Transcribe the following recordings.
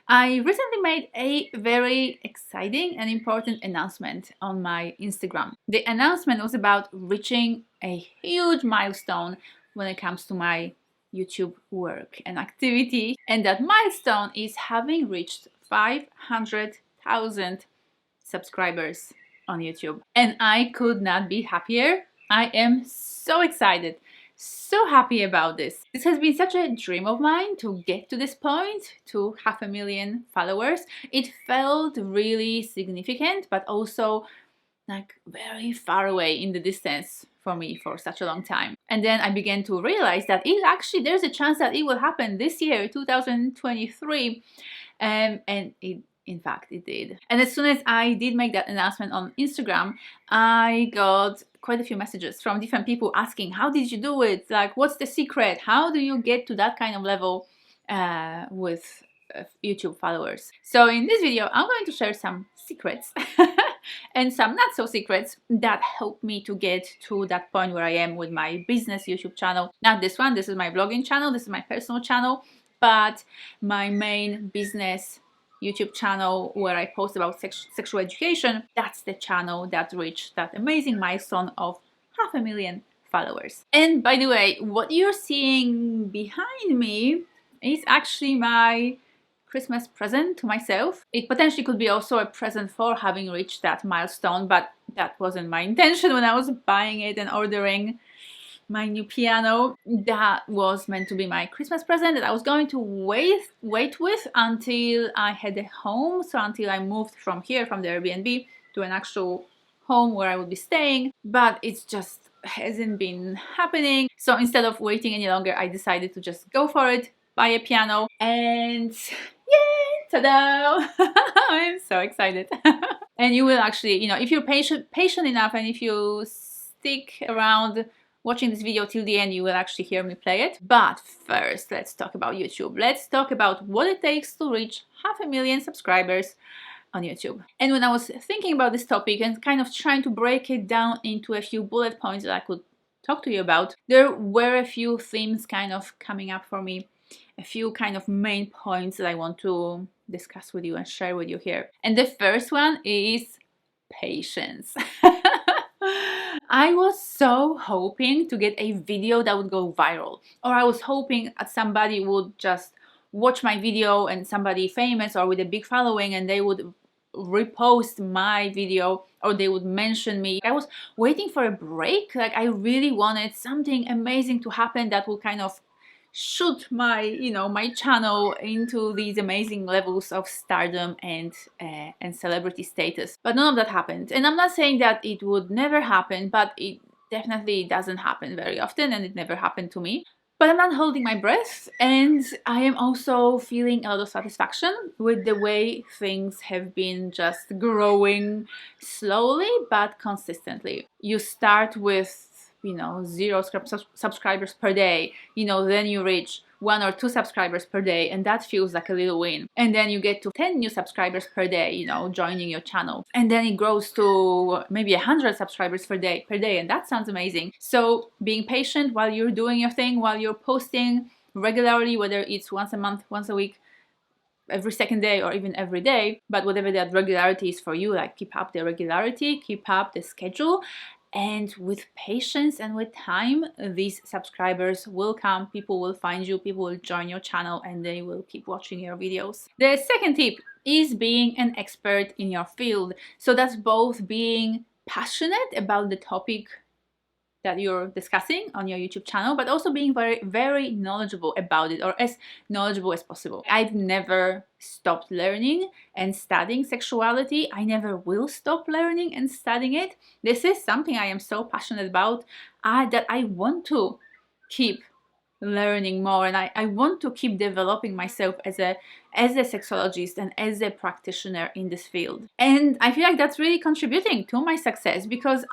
I recently made a very exciting and important announcement on my Instagram. The announcement was about reaching a huge milestone when it comes to my YouTube work and activity, and that milestone is having reached 500,000 subscribers on YouTube. And I could not be happier. I am so excited, so happy about this. This has been such a dream of mine to get to this point, to 500,000 followers. It felt really significant, but also like very far away in the distance for me for such a long time. And then I began to realize that there's a chance that it will happen this year, 2023. And in fact, it did. And as soon as I did make that announcement on Instagram, I got quite a few messages from different people asking, how did you do it? Like, what's the secret? How do you get to that kind of level with YouTube followers? So in this video, I'm going to share some secrets and some not so secrets that helped me to get to that point where I am with my business YouTube channel. Not this one, this is my blogging channel, this is my personal channel, but my main business YouTube channel where I post about sexual education, that's the channel that reached that amazing milestone of 500,000 followers. And by the way, what you're seeing behind me is actually my Christmas present to myself. It potentially could be also a present for having reached that milestone, but that wasn't my intention when I was buying it and ordering my new piano. That was meant to be my Christmas present that I was going to wait with until I had a home, so until I moved from here, from the Airbnb, to an actual home where I would be staying, but it's just hasn't been happening. So instead of waiting any longer, I decided to just go for it, buy a piano, and yay, ta-da! I'm so excited. And you will actually, if you're patient enough, and if you stick around watching this video till the end, you will actually hear me play it. But first, let's talk about YouTube. Let's talk about what it takes to reach 500,000 subscribers on YouTube. And when I was thinking about this topic and kind of trying to break it down into a few bullet points that I could talk to you about, there were a few themes kind of coming up for me, a few kind of main points that I want to discuss with you and share with you here. And the first one is patience. I was so hoping to get a video that would go viral, or I was hoping that somebody would just watch my video, and somebody famous or with a big following, and they would repost my video or they would mention me. I was waiting for a break. Like, I really wanted something amazing to happen that would kind of shoot my my channel into these amazing levels of stardom and celebrity status. But none of that happened. And I'm not saying that it would never happen, but it definitely doesn't happen very often, and it never happened to me. But I'm not holding my breath, and I am also feeling a lot of satisfaction with the way things have been just growing slowly but consistently. You start with 0 subscribers per day, then you reach 1 or 2 subscribers per day, and that feels like a little win. And then you get to 10 new subscribers per day, joining your channel. And then it grows to maybe 100 subscribers per day, and that sounds amazing. So being patient while you're doing your thing, while you're posting regularly, whether it's once a month, once a week, every second day, or even every day, but whatever that regularity is for you, like keep up the regularity, keep up the schedule. And with patience and with time, these subscribers will come, people will find you, people will join your channel, and they will keep watching your videos. The second tip is being an expert in your field. So that's both being passionate about the topic that you're discussing on your YouTube channel, but also being very, very knowledgeable about it, or as knowledgeable as possible. I've never stopped learning and studying sexuality. I never will stop learning and studying it. This is something I am so passionate about that I want to keep learning more, and I want to keep developing myself as a sexologist and as a practitioner in this field. And I feel like that's really contributing to my success, because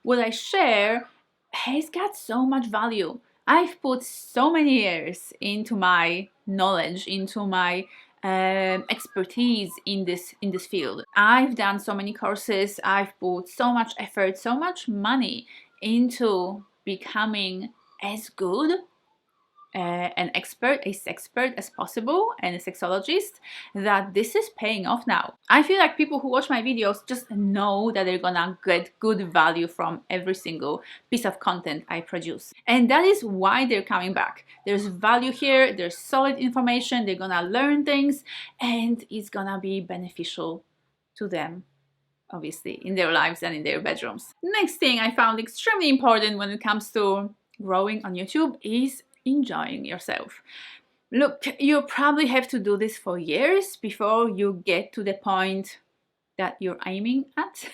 what I share has got so much value. I've put so many years into my knowledge, into my expertise in this field. I've done so many courses, I've put so much effort, so much money into becoming as good an expert, a sexpert as possible, and a sexologist, that this is paying off now. I feel like people who watch my videos just know that they're gonna get good value from every single piece of content I produce. And that is why they're coming back. There's value here, there's solid information, they're gonna learn things, and it's gonna be beneficial to them, obviously, in their lives and in their bedrooms. Next thing I found extremely important when it comes to growing on YouTube is enjoying yourself. Look, you probably have to do this for years before you get to the point that you're aiming at,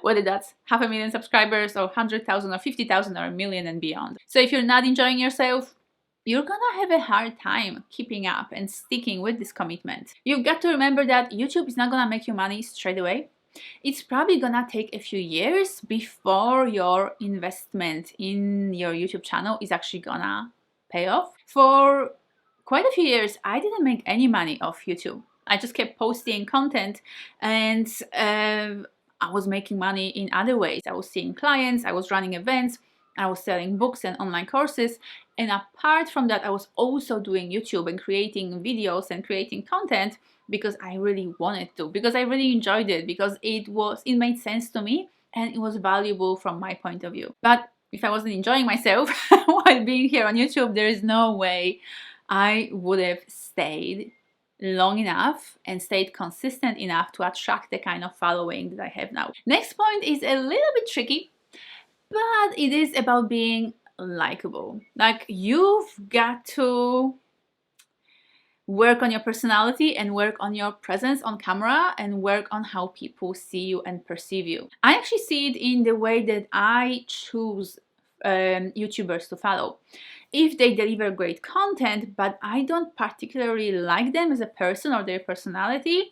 whether that's 500,000 subscribers or 100,000 or 50,000 or a million and beyond. So if you're not enjoying yourself, you're gonna have a hard time keeping up and sticking with this commitment. You've got to remember that YouTube is not gonna make you money straight away. It's probably gonna take a few years before your investment in your YouTube channel is actually gonna pay off. For quite a few years, I didn't make any money off YouTube. I just kept posting content, and I was making money in other ways. I was seeing clients, I was running events, I was selling books and online courses, and apart from that, I was also doing YouTube and creating videos and creating content because I really wanted to, because I really enjoyed it, because it made sense to me and it was valuable from my point of view. But if I wasn't enjoying myself while being here on YouTube, there is no way I would have stayed long enough and stayed consistent enough to attract the kind of following that I have now. Next point is a little bit tricky, but it is about being likable. Like, you've got to work on your personality and work on your presence on camera and work on how people see you and perceive you. I actually see it in the way that I choose YouTubers to follow. If they deliver great content, but I don't particularly like them as a person or their personality,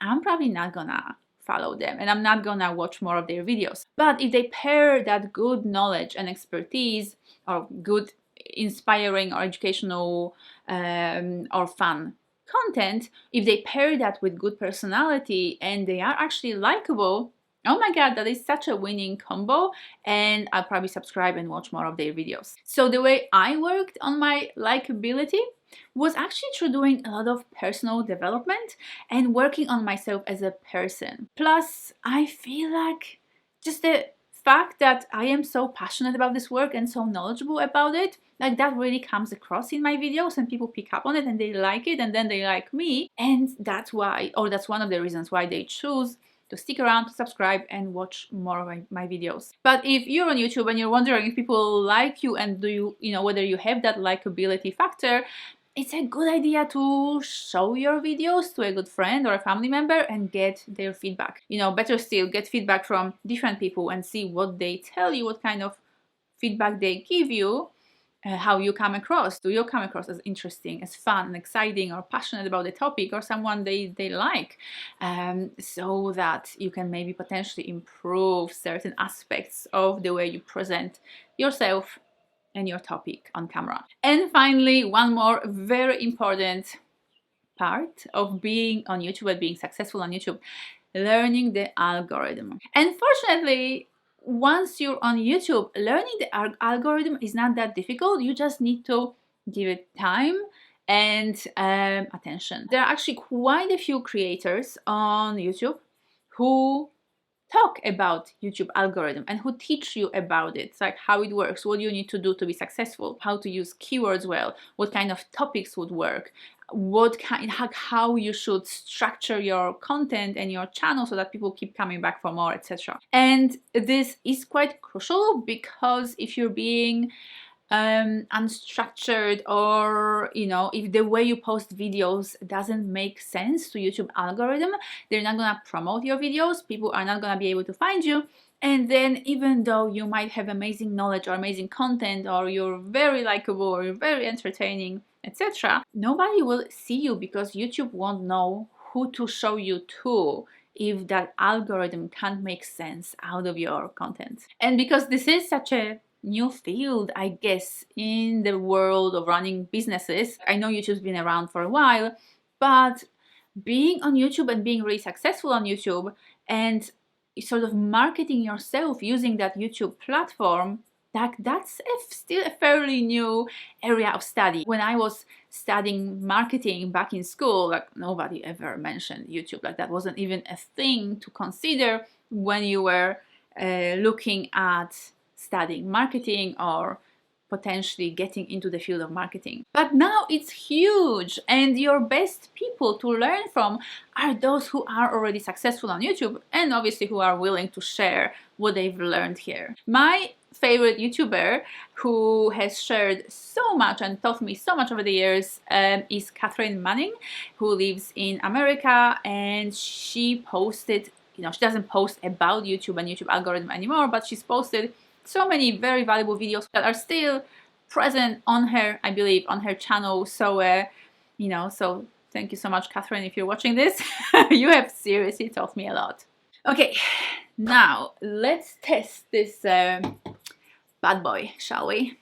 I'm probably not gonna follow them and I'm not gonna watch more of their videos. But if they pair that good knowledge and expertise or good inspiring or educational or fun content, if they pair that with good personality and they are actually likable, oh my god, that is such a winning combo, and I'll probably subscribe and watch more of their videos. So the way I worked on my likability was actually through doing a lot of personal development and working on myself as a person. Plus, I feel like just the fact that I am so passionate about this work and so knowledgeable about it, like, that really comes across in my videos and people pick up on it and they like it and then they like me, and that's why, or that's one of the reasons why they choose to stick around, to subscribe and watch more of my videos. But if you're on YouTube and you're wondering if people like you and do you know whether you have that likability factor, it's a good idea to show your videos to a good friend or a family member and get their feedback. You know, better still, get feedback from different people and see what they tell you, what kind of feedback they give you, how you come across. Do you come across as interesting, as fun and exciting, or passionate about the topic, or someone they like, so that you can maybe potentially improve certain aspects of the way you present yourself and your topic on camera. And finally, one more very important part of being on YouTube and being successful on YouTube: learning the algorithm. And fortunately, once you're on YouTube, learning the algorithm is not that difficult. You just need to give it time and attention. There are actually quite a few creators on YouTube who talk about YouTube algorithm and who teach you about it. It's like how it works, what you need to do to be successful, how to use keywords well, what kind of topics would work, how you should structure your content and your channel so that people keep coming back for more, etc. And this is quite crucial, because if you're being unstructured, or if the way you post videos doesn't make sense to YouTube algorithm, they're not gonna promote your videos, people are not gonna be able to find you, and then even though you might have amazing knowledge or amazing content, or you're very likable or you're very entertaining, etc., nobody will see you because YouTube won't know who to show you to if that algorithm can't make sense out of your content. And because this is such a new field, I guess, in the world of running businesses. I know YouTube's been around for a while, but being on YouTube and being really successful on YouTube and sort of marketing yourself using that YouTube platform That's still a fairly new area of study. When I was studying marketing back in school, like nobody ever mentioned YouTube. Like that wasn't even a thing to consider when you were looking at studying marketing or potentially getting into the field of marketing. But now it's huge, and your best people to learn from are those who are already successful on YouTube and obviously who are willing to share what they've learned here. My favorite YouTuber who has shared so much and taught me so much over the years is Cathrin Manning, who lives in America, and she posted, you know, she doesn't post about YouTube and YouTube algorithm anymore, but she's posted so many very valuable videos that are still present on her, I believe, on her channel. So, you know, so thank you so much, Cathrin, if you're watching this. You have seriously taught me a lot. Okay, now let's test this bad boy, shall we?